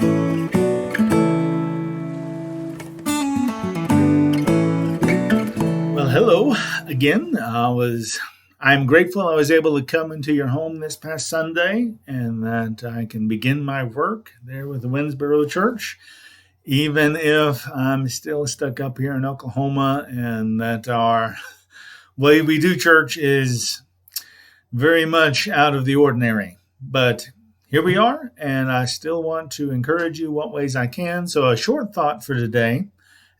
Well, hello again. I'm grateful I was able to come into your home this past Sunday and that I can begin my work there with the Winnsboro.Church, even if I'm still stuck up here in Oklahoma and that our way we do church is very much out of the ordinary. But here we are, and I still want to encourage you what ways I can. So a short thought for today,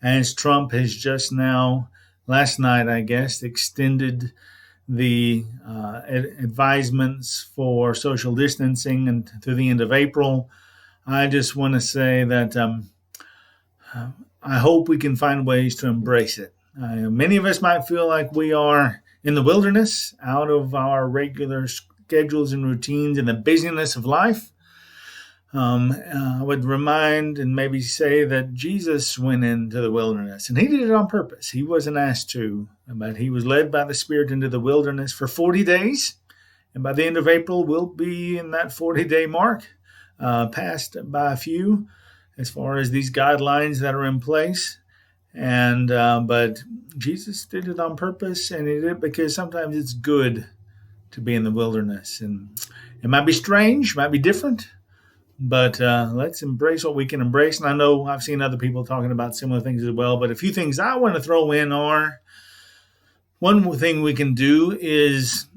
as Trump has just now, last night, I guess, extended the advisements for social distancing and through the end of April. I just want to say that I hope we can find ways to embrace it. Many of us might feel like we are in the wilderness, out of our regular schedules and routines and the busyness of life. I would remind and maybe say that Jesus went into the wilderness, and he did it on purpose. He wasn't asked to, but he was led by the Spirit into the wilderness for 40 days. And by the end of April, we'll be in that 40-day mark, passed by a few as far as these guidelines that are in place. And but Jesus did it on purpose, and he did it because sometimes it's good to be in the wilderness. And it might be strange, might be different, but let's embrace what we can embrace. And I know I've seen other people talking about similar things as well, but a few things I want to throw in are, one thing we can do is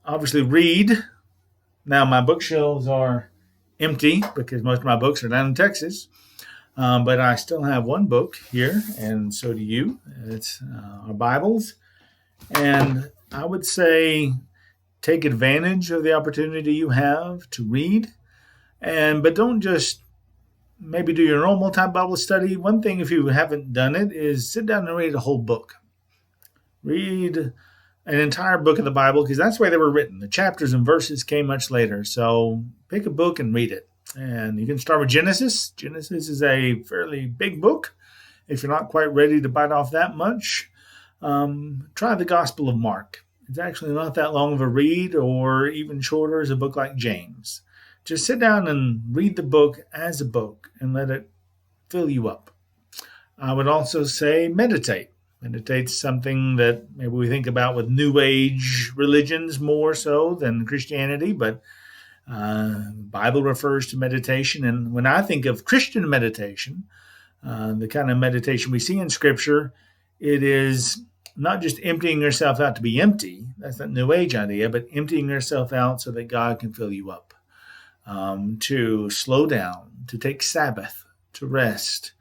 obviously read. Now, my bookshelves are empty because most of my books are down in Texas. But I still have one book here, and so do you. It's our Bibles. And I would say take advantage of the opportunity you have to read. But don't just maybe do your normal time Bible study. One thing, if you haven't done it, is sit down and read a whole book. Read an entire book of the Bible, because that's the way they were written. The chapters and verses came much later. So pick a book and read it. And you can start with Genesis. Genesis is a fairly big book. If you're not quite ready to bite off that much, try the Gospel of Mark. It's actually not that long of a read, or even shorter as a book like James. Just sit down and read the book as a book and let it fill you up. I would also say meditate. Meditate's something that maybe we think about with New Age religions more so than Christianity, but the Bible refers to meditation. And when I think of Christian meditation, the kind of meditation we see in Scripture, it is not just emptying yourself out to be empty. That's that New Age idea, but emptying yourself out so that God can fill you up. To slow down, to take Sabbath, to rest,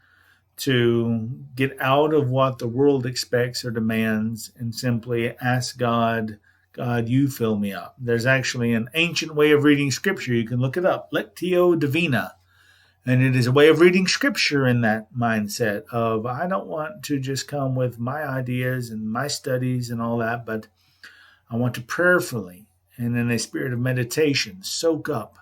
to get out of what the world expects or demands and simply ask God, you fill me up. There's actually an ancient way of reading Scripture. You can look it up, Lectio Divina. And it is a way of reading Scripture in that mindset of, I don't want to just come with my ideas and my studies and all that, but I want to prayerfully and in a spirit of meditation soak up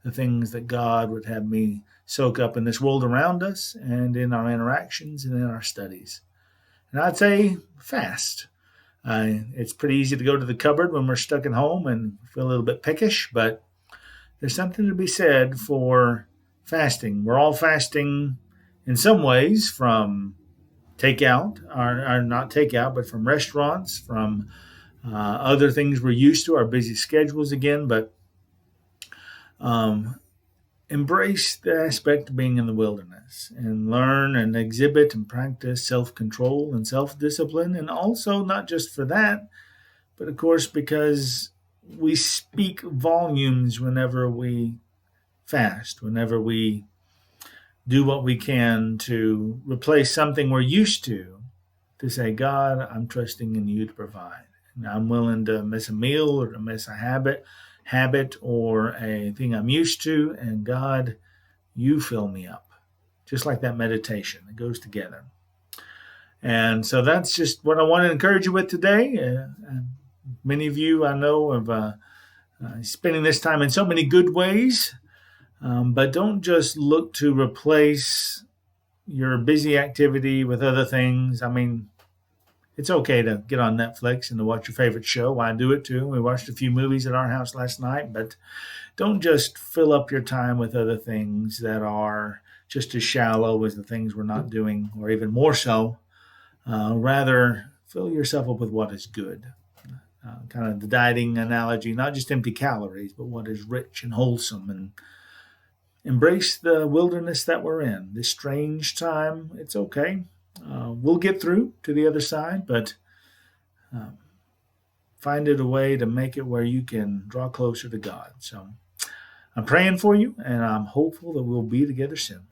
the things that God would have me soak up in this world around us and in our interactions and in our studies. And I'd say fast. It's pretty easy to go to the cupboard when we're stuck at home and feel a little bit peckish, but there's something to be said for fasting. We're all fasting in some ways from takeout, or not takeout, but from restaurants, from other things we're used to, our busy schedules again, but embrace the aspect of being in the wilderness and learn and exhibit and practice self-control and self-discipline. And also not just for that, but of course, because we speak volumes whenever we fast, whenever we do what we can to replace something we're used to say, God, I'm trusting in you to provide. And I'm willing to miss a meal or to miss a habit or a thing I'm used to, and God, you fill me up. Just like that meditation, it goes together. And so that's just what I want to encourage you with today. Many of you I know of spending this time in so many good ways, but don't just look to replace your busy activity with other things. I mean, it's okay to get on Netflix and to watch your favorite show. I do it too. We watched a few movies at our house last night, but don't just fill up your time with other things that are just as shallow as the things we're not doing, or even more so. Rather, fill yourself up with what is good. Kind of the dieting analogy, not just empty calories, but what is rich and wholesome, and embrace the wilderness that we're in. This strange time, it's okay. We'll get through to the other side, but uh, find it a way to make it where you can draw closer to God. So I'm praying for you, and I'm hopeful that we'll be together soon.